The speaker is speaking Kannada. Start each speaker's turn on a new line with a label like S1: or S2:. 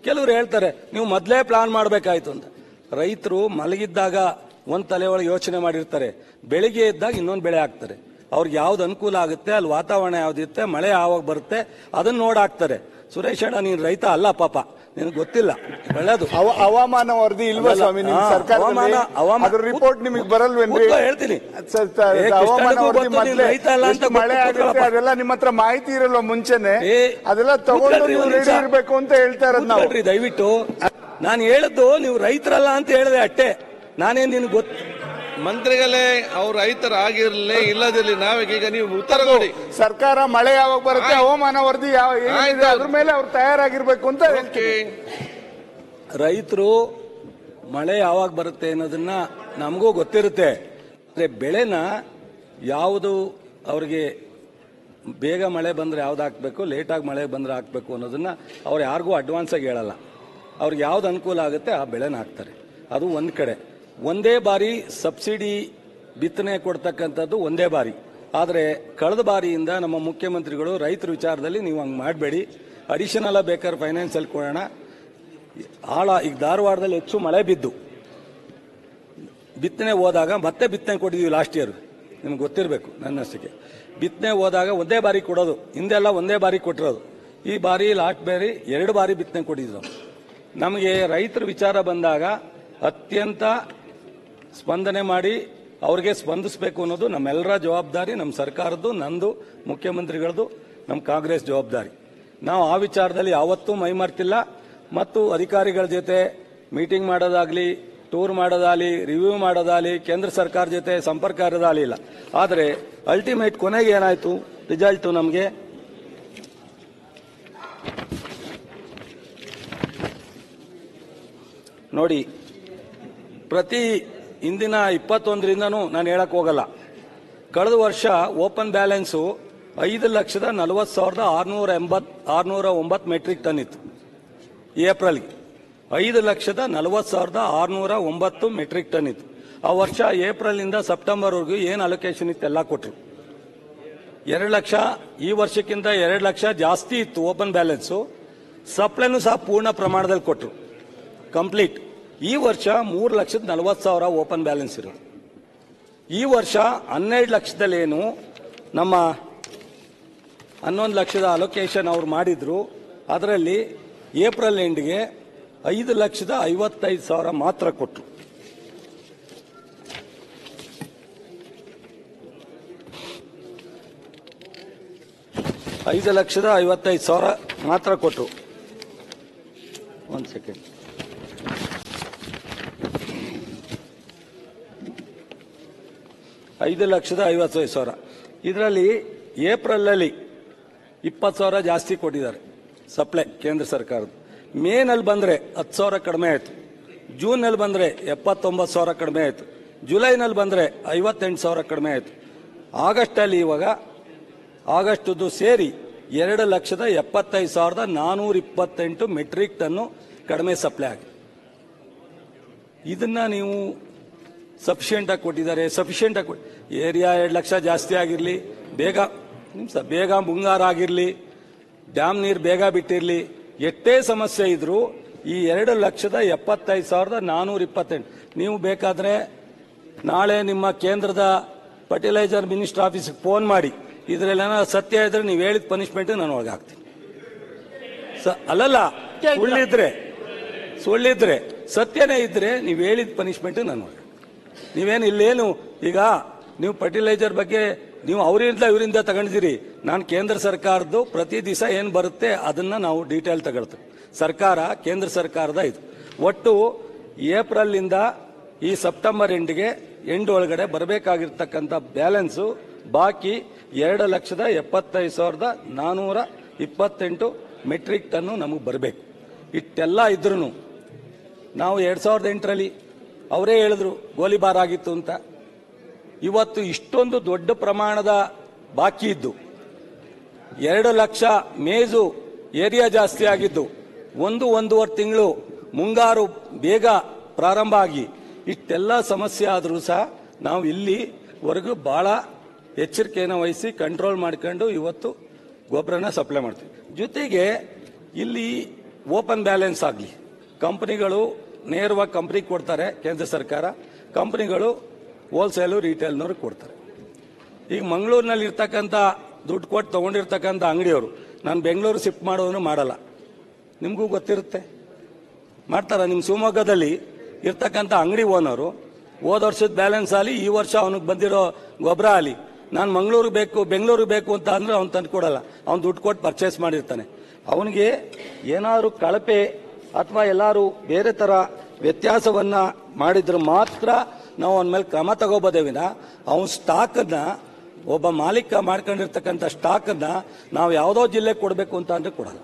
S1: ಕೆಲವರು ಹೇಳ್ತಾರೆ ನೀವು ಮೊದಲೇ ಪ್ಲಾನ್ ಮಾಡಬೇಕಾಯ್ತು ಅಂತ. ರೈತರು ಮಲಗಿದ್ದಾಗ ಒಂದು ತಲೆ ಒಳಗೆ ಯೋಚನೆ ಮಾಡಿರ್ತಾರೆ, ಬೆಳಿಗ್ಗೆ ಇದ್ದಾಗ ಇನ್ನೊಂದು ಬೆಳೆ ಹಾಕ್ತಾರೆ. ಅವ್ರಿಗೆ ಯಾವ್ದು ಅನುಕೂಲ ಆಗುತ್ತೆ, ಅಲ್ಲಿ ವಾತಾವರಣ ಯಾವ್ದಿರುತ್ತೆ, ಮಳೆ ಯಾವಾಗ ಬರುತ್ತೆ ಅದನ್ನ ನೋಡಾಕ್ತಾರೆ. ಸುರೇಶ್ ಅಣ್ಣ ನೀನ್ ರೈತ ಅಲ್ಲ ಪಾಪ, ನಿನಗೆ ಗೊತ್ತಿಲ್ಲ. ಒಳ್ಳೇದು
S2: ಹವಾಮಾನ ವರದಿ ಇಲ್ವಾ ಸ್ವಾಮಿ ನಿಮ್ ಸರ್ಕಾರದಲ್ಲಿ? ಅದ್ರ ರಿಪೋರ್ಟ್ ನಿಮಗೆ ಬರಲ್ವೇನ್ರಿ?
S1: ಹೇಳ್ತೀನಿ,
S2: ಹವಾಮಾನ ವರದಿ ಮೊದಲೇ ಮಳೆ ಆಗುತ್ತೆ ಅದೆಲ್ಲ ನಿಮ್ಮ ಹತ್ರ ಮಾಹಿತಿ ಇರಲ್ವಾ ಮುಂಚೆನೆ? ಅದೆಲ್ಲ ತಗೊಂಡು ನೀವು ರೆಡಿ ಇರ್ಬೇಕು ಅಂತ ಹೇಳ್ತಾ ಇರೋದು ನಾವು.
S1: ದಯವಿಟ್ಟು ನಾನು ಹೇಳದ್ದು ನೀವು ರೈತರಲ್ಲ ಅಂತ ಹೇಳಿದೆ ಅಟ್ಟೆ. ನಾನೇನ್ ನಿನ್ಗೆ ಗೊತ್ತು
S3: ಮಂತ್ರಿಗಳೇ, ಅವ್ರು ರೈತರಾಗಿರ್ಲಿ ಇಲ್ಲದಿರ್ಲಿ, ನಾವೀಗ ನೀವು ಉತ್ತರ ಕೊಡಿ.
S2: ಸರ್ಕಾರ ಮಳೆ ಯಾವಾಗ ಬರುತ್ತೆ, ಹವಾಮಾನ ವರದಿ ಏನಿದೆ ಅದ್ರ ಮೇಲೆ ಅವ್ರು ತಯಾರಾಗಿರ್ಬೇಕು ಅಂತ ಹೇಳ್ತೀವಿ.
S1: ರೈತರು ಮಳೆ ಯಾವಾಗ ಬರುತ್ತೆ ಅನ್ನೋದನ್ನ ನಮಗೂ ಗೊತ್ತಿರುತ್ತೆ. ಬೆಳೆನ ಯಾವುದು ಅವ್ರಿಗೆ ಬೇಗ ಮಳೆ ಬಂದ್ರೆ ಯಾವ್ದು ಹಾಕ್ಬೇಕು, ಲೇಟಾಗಿ ಮಳೆ ಬಂದ್ರೆ ಹಾಕ್ಬೇಕು ಅನ್ನೋದನ್ನ ಅವ್ರು ಯಾರಿಗೂ ಅಡ್ವಾನ್ಸ್ ಆಗಿ ಹೇಳಲ್ಲ. ಅವ್ರಿಗೆ ಯಾವ್ದು ಅನುಕೂಲ ಆಗುತ್ತೆ ಆ ಬೆಳೆನ ಹಾಕ್ತಾರೆ. ಅದು ಒಂದ್ ಕಡೆ. ಒಂದೇ ಬಾರಿ ಸಬ್ಸಿಡಿ ಬಿತ್ತನೆ ಕೊಡ್ತಕ್ಕಂಥದ್ದು ಒಂದೇ ಬಾರಿ. ಆದರೆ ಕಳೆದ ಬಾರಿಯಿಂದ ನಮ್ಮ ಮುಖ್ಯಮಂತ್ರಿಗಳು ರೈತರ ವಿಚಾರದಲ್ಲಿ ನೀವು ಹಂಗೆ ಮಾಡಬೇಡಿ, ಅಡಿಷನಲ್ ಬೇಕಾದ್ರೆ ಫೈನಾನ್ಸಲ್ಲಿ ಕೊಡೋಣ. ಈಗ ಧಾರವಾಡದಲ್ಲಿ ಹೆಚ್ಚು ಮಳೆ ಬಿದ್ದು ಬಿತ್ತನೆ ಹೋದಾಗ ಮತ್ತೆ ಬಿತ್ತನೆ ಕೊಟ್ಟಿದ್ದೀವಿ ಲಾಸ್ಟ್ ಇಯರ್, ನಿಮ್ಗೆ ಗೊತ್ತಿರಬೇಕು ನನ್ನಷ್ಟಕ್ಕೆ. ಬಿತ್ತನೆ ಹೋದಾಗ ಒಂದೇ ಬಾರಿ ಕೊಡೋದು, ಹಿಂದೆಲ್ಲ ಒಂದೇ ಬಾರಿ ಕೊಟ್ಟಿರೋದು. ಈ ಬಾರಿ ಲಾಸ್ಟ್ ಬಾರಿ 2 ಬಾರಿ ಬಿತ್ತನೆ ಕೊಟ್ಟಿದ್ರು. ನಮಗೆ ರೈತರ ವಿಚಾರ ಬಂದಾಗ ಅತ್ಯಂತ ಸ್ಪಂದನೆ ಮಾಡಿ ಅವ್ರಿಗೆ ಸ್ಪಂದಿಸಬೇಕು ಅನ್ನೋದು ನಮ್ಮೆಲ್ಲರ ಜವಾಬ್ದಾರಿ, ನಮ್ಮ ಸರ್ಕಾರದ್ದು, ನಂದು, ಮುಖ್ಯಮಂತ್ರಿಗಳದ್ದು, ನಮ್ಮ ಕಾಂಗ್ರೆಸ್ ಜವಾಬ್ದಾರಿ. ನಾವು ಆ ವಿಚಾರದಲ್ಲಿ ಯಾವತ್ತೂ ಮೈಮರ್ತಿಲ್ಲ. ಮತ್ತು ಅಧಿಕಾರಿಗಳ ಜೊತೆ ಮೀಟಿಂಗ್ ಮಾಡೋದಾಗ್ಲಿ, ಟೂರ್ ಮಾಡೋದಾಗಲಿ, ರಿವ್ಯೂ ಮಾಡೋದಾಗಲಿ, ಕೇಂದ್ರ ಸರ್ಕಾರ ಜೊತೆ ಸಂಪರ್ಕ ಇರೋದಾಗಲಿ ಇಲ್ಲ. ಆದರೆ ಅಲ್ಟಿಮೇಟ್ ಕೊನೆಗೆ ಏನಾಯ್ತು ರಿಸಲ್ಟು ನಮಗೆ ನೋಡಿ. ಪ್ರತಿ ಇಂದಿನ 21ರಿಂದನೂ ನಾನು ಹೇಳಕ್ ಹೋಗಲ್ಲ. ಕಳೆದ ವರ್ಷ ಓಪನ್ ಬ್ಯಾಲೆನ್ಸು 5,40,609 ಮೆಟ್ರಿಕ್ ಟನ್ ಇತ್ತು. ಏಪ್ರಿಲ್ಗೆ 5,40,609 ಮೆಟ್ರಿಕ್ ಟನ್ ಇತ್ತು. ಆ ವರ್ಷ ಏಪ್ರಿಲ್ನಿಂದ ಸೆಪ್ಟೆಂಬರ್ವರೆಗೂ ಏನು ಅಲೋಕೇಶನ್ ಇತ್ತು ಎಲ್ಲ ಕೊಟ್ಟರು. 2 ಲಕ್ಷ, ಈ ವರ್ಷಕ್ಕಿಂತ 2 ಲಕ್ಷ ಜಾಸ್ತಿ ಇತ್ತು ಓಪನ್ ಬ್ಯಾಲೆನ್ಸು. ಸಪ್ಲೈನೂ ಸಹ ಪೂರ್ಣ ಪ್ರಮಾಣದಲ್ಲಿ ಕೊಟ್ಟರು, ಕಂಪ್ಲೀಟ್. ಈ ವರ್ಷ 3,40,000 ಓಪನ್ ಬ್ಯಾಲೆನ್ಸ್ ಇರೋದು. ಈ ವರ್ಷ 12 ಲಕ್ಷದಲ್ಲೇನು ನಮ್ಮ 11 ಲಕ್ಷದ ಅಲೋಕೇಶನ್ ಅವ್ರು ಮಾಡಿದ್ರು. ಅದರಲ್ಲಿ ಏಪ್ರಿಲ್ ಎಂಡ್ಗೆ 5,55,000 ಮಾತ್ರ ಕೊಟ್ಟರು. $5,55,000 ಮಾತ್ರ ಕೊಟ್ಟರು. ಒಂದು ಸೆಕೆಂಡ್. $5,55,000. ಇದರಲ್ಲಿ ಏಪ್ರಿಲಲ್ಲಿ 20,000 ಜಾಸ್ತಿ ಕೊಟ್ಟಿದ್ದಾರೆ ಸಪ್ಲೈ ಕೇಂದ್ರ ಸರ್ಕಾರದ. ಮೇನಲ್ಲಿ ಬಂದರೆ 10,000 ಕಡಿಮೆ ಆಯಿತು. ಜೂನ್ನಲ್ಲಿ ಬಂದರೆ 79,000 ಕಡಿಮೆ ಆಯಿತು. ಜುಲೈನಲ್ಲಿ ಬಂದರೆ 58,000 ಕಡಿಮೆ ಆಯಿತು. ಆಗಸ್ಟಲ್ಲಿ ಇವಾಗ ಆಗಸ್ಟದ್ದು ಸೇರಿ 2,75,428 ಮೆಟ್ರಿಕ್ ಟನ್ನು ಕಡಿಮೆ ಸಪ್ಲೈ ಆಗಿದೆ. ಇದನ್ನ ನೀವು ಸಫಿಷಿಯೆಂಟ್ ಆಗಿ ಕೊಟ್ಟಿದ್ದಾರೆ. ಸಫಿಷಿಯೆಂಟ್ ಆಗಿ ಏರಿಯಾ 2 ಲಕ್ಷ ಜಾಸ್ತಿ ಆಗಿರಲಿ, ಬೇಗ ಮುಂಗಾರ ಆಗಿರಲಿ, ಡ್ಯಾಮ್ ನೀರು ಬೇಗ ಬಿಟ್ಟಿರಲಿ, ಎಷ್ಟೇ ಸಮಸ್ಯೆ ಇದ್ರೂ ಈ 2,75,428 ನೀವು ಬೇಕಾದ್ರೆ ನಾಳೆ ನಿಮ್ಮ ಕೇಂದ್ರದ ಫರ್ಟಿಲೈಸರ್ ಮಿನಿಸ್ಟರ್ ಆಫೀಸ್ಗೆ ಫೋನ್ ಮಾಡಿ, ಇದರಲ್ಲೇನೋ ಸತ್ಯ ಇದ್ರೆ ನೀವು ಹೇಳಿದ ಪನಿಷ್ಮೆಂಟ್ ನಾನು ಒಳಗೆ ಹಾಕ್ತೀನಿ. ಅಲ್ಲಲ್ಲ, ಸುಳ್ಳಿದ್ರೆ ಸತ್ಯನೇ ಇದ್ರೆ ನೀವು ಹೇಳಿದ ಪನಿಷ್ಮೆಂಟ್ ನಾನು ಒಳಗೆ. ನೀವೇನು ಇಲ್ಲೇನು ಈಗ ನೀವು ಫರ್ಟಿಲೈಸರ್ ಬಗ್ಗೆ ನೀವು ಇವರಿಂದ ತಗೊಂಡಿದ್ದೀರಿ. ನಾನು ಕೇಂದ್ರ ಸರ್ಕಾರದ್ದು ಪ್ರತಿ ದಿವಸ ಏನು ಬರುತ್ತೆ ಅದನ್ನ ನಾವು ಡೀಟೇಲ್ ತಗೊಳ್ತೀವಿ. ಸರ್ಕಾರ ಕೇಂದ್ರ ಸರ್ಕಾರದ ಇದು ಒಟ್ಟು ಏಪ್ರಿಲ್ನಿಂದ ಈ ಸೆಪ್ಟೆಂಬರ್ ಎಂಡ್ ಒಳಗಡೆ ಬರಬೇಕಾಗಿರ್ತಕ್ಕಂಥ ಬ್ಯಾಲೆನ್ಸು ಬಾಕಿ 2,75,428 ಮೆಟ್ರಿಕ್ ಟನ್ನು ನಮಗೆ ಬರಬೇಕು. ಇಷ್ಟೆಲ್ಲ ಇದ್ರೂ ನಾವು 2008ರಲ್ಲಿ ಅವರೇ ಹೇಳಿದ್ರು ಗೋಲಿಬಾರ್ ಆಗಿತ್ತು ಅಂತ. ಇವತ್ತು ಇಷ್ಟೊಂದು ದೊಡ್ಡ ಪ್ರಮಾಣದ ಬಾಕಿ ಇದ್ದು 2 ಲಕ್ಷ ಮೇಜು ಏರಿಯಾ ಜಾಸ್ತಿ ಆಗಿದ್ದು 1-1.5 ತಿಂಗಳು ಮುಂಗಾರು ಬೇಗ ಪ್ರಾರಂಭ ಆಗಿ ಇಷ್ಟೆಲ್ಲ ಸಮಸ್ಯೆ ಆದರೂ ಸಹ ನಾವು ಇಲ್ಲಿವರೆಗೂ ಬಹಳ ಎಚ್ಚರಿಕೆಯನ್ನು ವಹಿಸಿ ಕಂಟ್ರೋಲ್ ಮಾಡ್ಕೊಂಡು ಇವತ್ತು ಗೊಬ್ಬರನ ಸಪ್ಲೈ ಮಾಡ್ತೀವಿ. ಜೊತೆಗೆ ಇಲ್ಲಿ ಓಪನ್ ಬ್ಯಾಲೆನ್ಸ್ ಆಗಲಿ, ಕಂಪನಿಗಳು ನೇರವಾಗಿ ಕಂಪ್ನಿಗೆ ಕೊಡ್ತಾರೆ ಕೇಂದ್ರ ಸರ್ಕಾರ, ಕಂಪನಿಗಳು ಹೋಲ್ಸೇಲು ರಿಟೇಲ್ನವ್ರಿಗೆ ಕೊಡ್ತಾರೆ. ಈಗ ಮಂಗಳೂರಿನಲ್ಲಿ ಇರ್ತಕ್ಕಂಥ ದುಡ್ಡು ಕೊಟ್ಟು ತೊಗೊಂಡಿರ್ತಕ್ಕಂಥ ಅಂಗಡಿಯವರು ನಾನು ಬೆಂಗಳೂರು ಶಿಫ್ಟ್ ಮಾಡೋದನ್ನು ಮಾಡಲ್ಲ, ನಿಮಗೂ ಗೊತ್ತಿರುತ್ತೆ, ಮಾಡ್ತಾರ. ನಿಮ್ಮ ಶಿವಮೊಗ್ಗದಲ್ಲಿ ಇರ್ತಕ್ಕಂಥ ಅಂಗಡಿ ಓನರು ಹೋದ ವರ್ಷದ ಬ್ಯಾಲೆನ್ಸ್ ಆಗಲಿ, ಈ ವರ್ಷ ಅವನಿಗೆ ಬಂದಿರೋ ಗೊಬ್ಬರ ಆಗಲಿ, ನಾನು ಮಂಗಳೂರಿಗೆ ಬೇಕು ಬೆಂಗಳೂರಿಗೆ ಬೇಕು ಅಂತ ಅಂದರೆ ಅವ್ನು ತಂದು ಕೊಡಲ್ಲ, ಅವ್ನು ದುಡ್ಡು ಕೊಟ್ಟು ಪರ್ಚೇಸ್ ಮಾಡಿರ್ತಾನೆ. ಅವನಿಗೆ ಏನಾದರೂ ಕಳಪೆ ಅಥವಾ ಎಲ್ಲರೂ ಬೇರೆ ಥರ ವ್ಯತ್ಯಾಸವನ್ನು ಮಾಡಿದ್ರೆ ಮಾತ್ರ ನಾವು ಅವನ ಮೇಲೆ ಕ್ರಮ ತಗೋಬೋದೇ ವಿನ ಅವನ ಸ್ಟಾಕನ್ನು, ಒಬ್ಬ ಮಾಲೀಕ ಮಾಡ್ಕೊಂಡಿರ್ತಕ್ಕಂಥ ಸ್ಟಾಕನ್ನು ನಾವು ಯಾವುದೋ ಜಿಲ್ಲೆಗೆ ಕೊಡಬೇಕು ಅಂತ ಅಂದರೆ ಕೊಡಲ್ಲ.